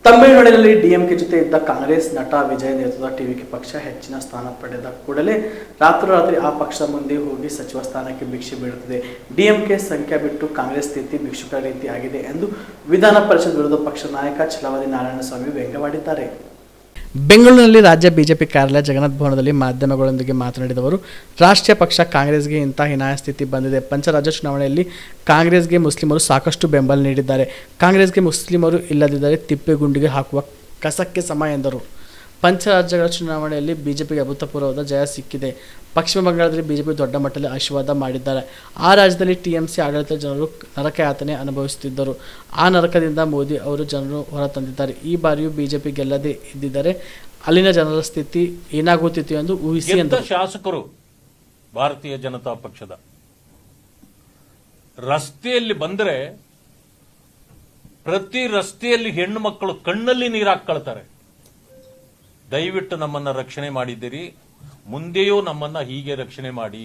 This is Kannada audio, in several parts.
ತಮಿಳುನಾಡಿನಲ್ಲಿ ಡಿಎಂಕೆ ಜೊತೆ ಇದ್ದ ಕಾಂಗ್ರೆಸ್ ನಟ ವಿಜಯ್ ನೇತೃತ್ವದ ಟಿವಿಕೆ ಪಕ್ಷ ಹೆಚ್ಚಿನ ಸ್ಥಾನ ಪಡೆದ ಕೂಡಲೇ ರಾತ್ರೋರಾತ್ರಿ ಆ ಪಕ್ಷದ ಮುಂದೆ ಹೋಗಿ ಸಚಿವ ಸ್ಥಾನಕ್ಕೆ ಭಿಕ್ಷೆ ಬೇಡುತ್ತದೆ. ಡಿಎಂಕೆ ಸಂಖ್ಯೆ ಬಿಟ್ಟು ಕಾಂಗ್ರೆಸ್ ಸ್ಥಿತಿ ಭಿಕ್ಷುಕರ ರೀತಿ ಆಗಿದೆ ಎಂದು ವಿಧಾನ ಪರಿಷತ್ ವಿರೋಧ ಪಕ್ಷ ನಾಯಕ ಛಲವಾದಿ ನಾರಾಯಣಸ್ವಾಮಿ ವ್ಯಂಗ್ಯವಾಡಿದ್ದಾರೆ. ಬೆಂಗಳೂರಿನಲ್ಲಿ ರಾಜ್ಯ ಬಿಜೆಪಿ ಕಾರ್ಯಾಲಯ ಜಗನ್ನಾಥ ಭವನದಲ್ಲಿ ಮಾಧ್ಯಮಗಳೊಂದಿಗೆ ಮಾತನಾಡಿದ ಅವರು, ರಾಷ್ಟ್ರೀಯ ಪಕ್ಷ ಕಾಂಗ್ರೆಸ್ಗೆ ಇಂತಹ ಹೀನಾಯ ಸ್ಥಿತಿ ಬಂದಿದೆ. ಪಂಚರಾಜ್ಯ ಚುನಾವಣೆಯಲ್ಲಿ ಕಾಂಗ್ರೆಸ್ಗೆ ಮುಸ್ಲಿಮರು ಸಾಕಷ್ಟು ಬೆಂಬಲ ನೀಡಿದ್ದಾರೆ. ಕಾಂಗ್ರೆಸ್ಗೆ ಮುಸ್ಲಿಮರು ಇಲ್ಲದಿದ್ದರೆ ತಿಪ್ಪೆಗುಂಡಿಗೆ ಹಾಕುವ ಕಸಕ್ಕೆ ಸಮ ಎಂದರು. ಪಂಚರಾಜ್ಯಗಳ ಚುನಾವಣೆಯಲ್ಲಿ ಬಿಜೆಪಿಗೆ ಅಭೂತಪೂರ್ವವಾದ ಜಯ ಸಿಕ್ಕಿದೆ. ಪಶ್ಚಿಮ ಬಂಗಾಳದಲ್ಲಿ ಬಿಜೆಪಿ ದೊಡ್ಡ ಮಟ್ಟದಲ್ಲಿ ಆಶೀರ್ವಾದ ಮಾಡಿದ್ದಾರೆ. ಆ ರಾಜ್ಯದಲ್ಲಿ ಟಿಎಂಸಿ ಆಡಳಿತ ಜನರು ನರಕಯಾತನೆ ಅನುಭವಿಸುತ್ತಿದ್ದರು. ಆ ನರಕದಿಂದ ಮೋದಿ ಅವರು ಜನರು ಹೊರತಂದಿದ್ದಾರೆ. ಈ ಬಾರಿಯೂ ಬಿಜೆಪಿ ಗೆಲ್ಲದೆ ಇದ್ದಿದ್ದರೆ ಅಲ್ಲಿನ ಜನರ ಸ್ಥಿತಿ ಏನಾಗುತ್ತಿತ್ತು ಎಂದು ಊಹಿಸಿ ಎಂದರು. ಶಾಸಕರು ಭಾರತೀಯ ಜನತಾ ಪಕ್ಷದ ರಸ್ತೆಯಲ್ಲಿ ಬಂದರೆ ಪ್ರತಿ ರಸ್ತೆಯಲ್ಲಿ ಹೆಣ್ಣು ಮಕ್ಕಳು ಕಣ್ಣಲ್ಲಿ ನೀರು ಹಾಕೊಳ್ತಾರೆ. ದಯವಿಟ್ಟು ನಮ್ಮನ್ನ ರಕ್ಷಣೆ ಮಾಡಿದ್ದೀರಿ, ಮುಂದೆಯೂ ನಮ್ಮನ್ನ ಹೀಗೆ ರಕ್ಷಣೆ ಮಾಡಿ.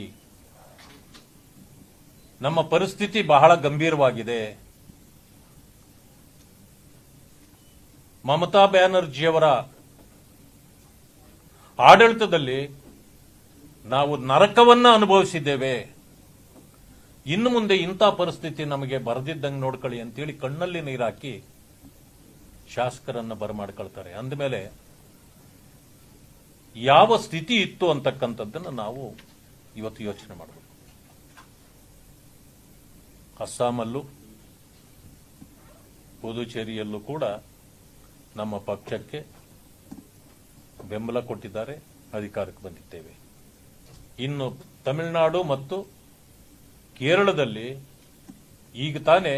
ನಮ್ಮ ಪರಿಸ್ಥಿತಿ ಬಹಳ ಗಂಭೀರವಾಗಿದೆ. ಮಮತಾ ಬ್ಯಾನರ್ಜಿಯವರ ಆಡಳಿತದಲ್ಲಿ ನಾವು ನರಕವನ್ನ ಅನುಭವಿಸಿದ್ದೇವೆ. ಇನ್ನು ಮುಂದೆ ಇಂಥ ಪರಿಸ್ಥಿತಿ ನಮಗೆ ಬರದಿದ್ದಂಗೆ ನೋಡ್ಕೊಳ್ಳಿ ಅಂತೇಳಿ ಕಣ್ಣಲ್ಲಿ ನೀರಾಕಿ ಶಾಸಕರನ್ನ ಬರಮಾಡ್ಕೊಳ್ತಾರೆ. ಅಂದಮೇಲೆ ಯಾವ ಸ್ಥಿತಿ ಇತ್ತು ಅಂತಕ್ಕಂಥದ್ದನ್ನು ನಾವು ಇವತ್ತು ಯೋಚನೆ ಮಾಡಬೇಕು. ಅಸ್ಸಾಮಲ್ಲೂ ಪುದುಚೇರಿಯಲ್ಲೂ ಕೂಡ ನಮ್ಮ ಪಕ್ಷಕ್ಕೆ ಬೆಂಬಲ ಕೊಟ್ಟಿದ್ದಾರೆ, ಅಧಿಕಾರಕ್ಕೆ ಬಂದಿದ್ದೇವೆ. ಇನ್ನು ತಮಿಳುನಾಡು ಮತ್ತು ಕೇರಳದಲ್ಲಿ ಈಗ ತಾನೇ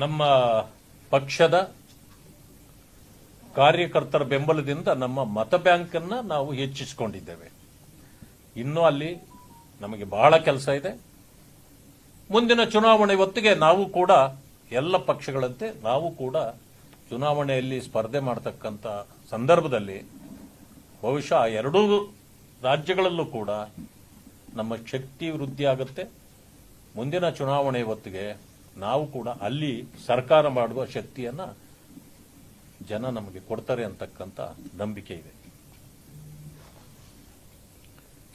ನಮ್ಮ ಪಕ್ಷದ ಕಾರ್ಯಕರ್ತರ ಬೆಂಬಲದಿಂದ ನಮ್ಮ ಮತ ಬ್ಯಾಂಕ್ ಅನ್ನ ನಾವು ಹೆಚ್ಚಿಸಿಕೊಂಡಿದ್ದೇವೆ. ಇನ್ನೂ ಅಲ್ಲಿ ನಮಗೆ ಬಹಳ ಕೆಲಸ ಇದೆ. ಮುಂದಿನ ಚುನಾವಣೆ ಹೊತ್ತಿಗೆ ನಾವು ಕೂಡ ಎಲ್ಲ ಪಕ್ಷಗಳಂತೆ ನಾವು ಕೂಡ ಚುನಾವಣೆಯಲ್ಲಿ ಸ್ಪರ್ಧೆ ಮಾಡತಕ್ಕಂಥ ಸಂದರ್ಭದಲ್ಲಿ ಬಹುಶಃ ಎರಡೂ ರಾಜ್ಯಗಳಲ್ಲೂ ಕೂಡ ನಮ್ಮ ಶಕ್ತಿ ವೃದ್ಧಿ ಆಗುತ್ತೆ. ಮುಂದಿನ ಚುನಾವಣೆ ಹೊತ್ತಿಗೆ ನಾವು ಕೂಡ ಅಲ್ಲಿ ಸರ್ಕಾರ ಮಾಡುವ ಶಕ್ತಿಯನ್ನ ಜನ ನಮಗೆ ಕೊಡ್ತಾರೆ ಅಂತಕ್ಕಂಥ ನಂಬಿಕೆ ಇದೆ.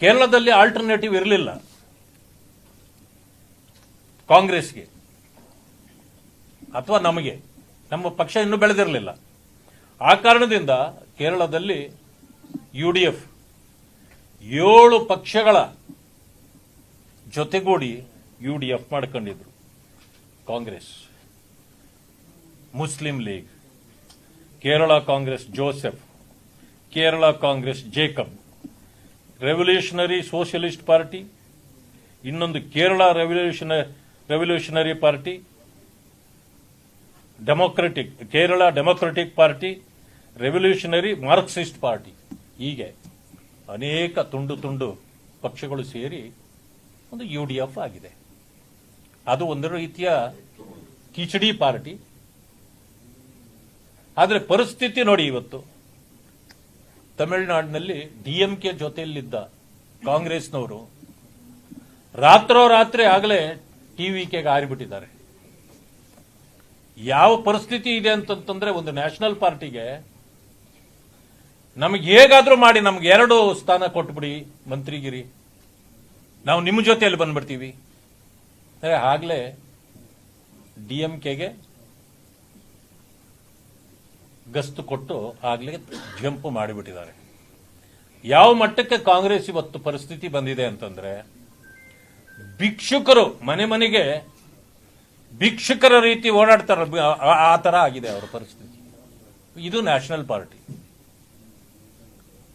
ಕೇರಳದಲ್ಲಿ ಆಲ್ಟರ್ನೇಟಿವ್ ಇರಲಿಲ್ಲ ಕಾಂಗ್ರೆಸ್ಗೆ ಅಥವಾ ನಮಗೆ, ನಮ್ಮ ಪಕ್ಷ ಇನ್ನೂ ಬೆಳೆದಿರಲಿಲ್ಲ. ಆ ಕಾರಣದಿಂದ ಕೇರಳದಲ್ಲಿ ಯುಡಿಎಫ್ 7 ಪಕ್ಷಗಳ ಜೊತೆಗೂಡಿ ಯುಡಿಎಫ್ ಮಾಡ್ಕೊಂಡಿದ್ರು. Congress, Muslim league, Kerala Congress Joseph, Kerala Congress Jacob, revolutionary socialist party, ಇನ್ನೊಂದು Kerala revolutionary party, Kerala democratic party, revolutionary Marxist party, ಹೀಗೆ ಅನೇಕ ತುಂಡು ತುಂಡು ಪಕ್ಷಗಳು ಸೇರಿ ಒಂದು ಯುಡಿಎಫ್ ಆಗಿದೆ. ಅದು ಒಂದು ರೀತಿಯ ಕಿಚಡಿ ಪಾರ್ಟಿ. ಆದರೆ ಪರಿಸ್ಥಿತಿ ನೋಡಿ, ಇವತ್ತು ತಮಿಳುನಾಡಿನಲ್ಲಿ ಡಿಎಂಕೆ ಜೊತೆಯಲ್ಲಿದ್ದ ಕಾಂಗ್ರೆಸ್ನವರು ರಾತ್ರೋರಾತ್ರಿ ಆಗಲೇ ಟಿವಿಕೆಗೆ ಹಾರಿಬಿಟ್ಟಿದ್ದಾರೆ. ಯಾವ ಪರಿಸ್ಥಿತಿ ಇದೆ ಅಂತಂದ್ರೆ, ಒಂದು ನ್ಯಾಷನಲ್ ಪಾರ್ಟಿಗೆ ನಮಗೆ ಹೇಗಾದ್ರೂ ಮಾಡಿ ನಮ್ಗೆ 2 ಸ್ಥಾನ ಕೊಟ್ಬಿಡಿ ಮಂತ್ರಿಗಿರಿ, ನಾವು ನಿಮ್ಮ ಜೊತೆಯಲ್ಲಿ ಬಂದ್ಬಿಡ್ತೀವಿ. ಆಗ್ಲೇ ಡಿಎಂಕೆಗೆ ಗಸ್ತು ಕೊಟ್ಟು ಆಗ್ಲೇ ಜಂಪ್ ಮಾಡಿಬಿಟ್ಟಿದ್ದಾರೆ. ಯಾವ ಮಟ್ಟಕ್ಕೆ ಕಾಂಗ್ರೆಸ್ ಇವತ್ತು ಪರಿಸ್ಥಿತಿ ಬಂದಿದೆ ಅಂತಂದ್ರೆ, ಭಿಕ್ಷುಕರು ಮನೆ ಮನೆಗೆ ಭಿಕ್ಷುಕರ ರೀತಿ ಓಡಾಡ್ತಾರ, ಆ ತರ ಆಗಿದೆ ಅವರ ಪರಿಸ್ಥಿತಿ. ಇದು ನ್ಯಾಷನಲ್ ಪಾರ್ಟಿ.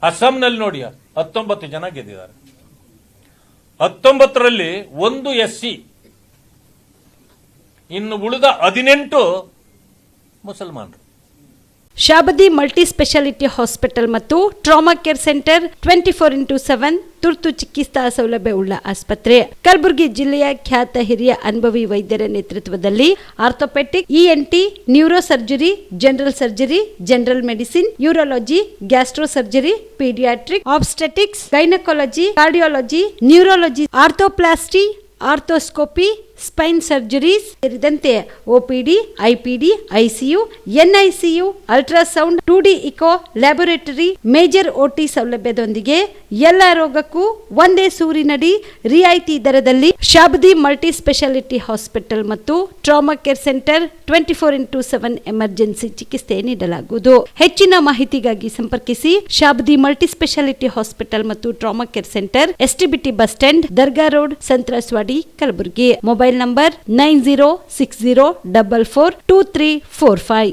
ಅಸ್ಸಾಂನಲ್ಲಿ ನೋಡಿ 19 ಜನ ಗೆದ್ದಿದ್ದಾರೆ. 19ರಲ್ಲಿ 1 SC, ಇನ್ನು ಉಳಿದ 18 ಮುಸಲ್ಮಾನರು. ಶಾಬದಿ ಮಲ್ಟಿ ಸ್ಪೆಷಾಲಿಟಿ ಹಾಸ್ಪಿಟಲ್ ಮತ್ತು ಟ್ರಾಮಾ ಕೇರ್ ಸೆಂಟರ್ 24x7 ತುರ್ತು ಚಿಕಿತ್ಸಾ ಸೌಲಭ್ಯ ಉಳ್ಳ ಆಸ್ಪತ್ರೆ. ಕಲಬುರಗಿ ಜಿಲ್ಲೆಯ ಖ್ಯಾತ ಹಿರಿಯ ಅನುಭವಿ ವೈದ್ಯರ ನೇತೃತ್ವದಲ್ಲಿ orthopaedic, ENT, neuro surgery, general surgery, general medicine, urology, gastro surgery, paediatric, obstetrics, gynaecology, cardiology, neurology, arthroplasty, arthroscopy, spine surgeries ಸೇರಿದಂತೆ OPD, IPD, ICU, NICU, ultrasound, 2D echo, laboratory, major OT ಸೌಲಭ್ಯದೊಂದಿಗೆ ಎಲ್ಲ ರೋಗಕ್ಕೂ ಒಂದೇ ಸೂರಿನಡಿ ರಿಯಾಯಿತಿ ದರದಲ್ಲಿ ಶಾಬದಿ ಮಲ್ಟಿ ಸ್ಪೆಷಾಲಿಟಿ ಹಾಸ್ಪಿಟಲ್ ಮತ್ತು trauma care centre 24x7 emergency ಚಿಕಿತ್ಸೆ ನೀಡಲಾಗುವುದು. ಹೆಚ್ಚಿನ ಮಾಹಿತಿಗಾಗಿ ಸಂಪರ್ಕಿಸಿ ಶಾಬದಿ ಮಲ್ಟಿ ಸ್ಪೆಷಾಲಿಟಿ ಹಾಸ್ಪಿಟಲ್ ಮತ್ತು trauma care centre, STBT bus stand, Dargah road, ಸಂತ್ರಸ್ವಾಡಿ, Kalaburagi. Mobile number 9060442345.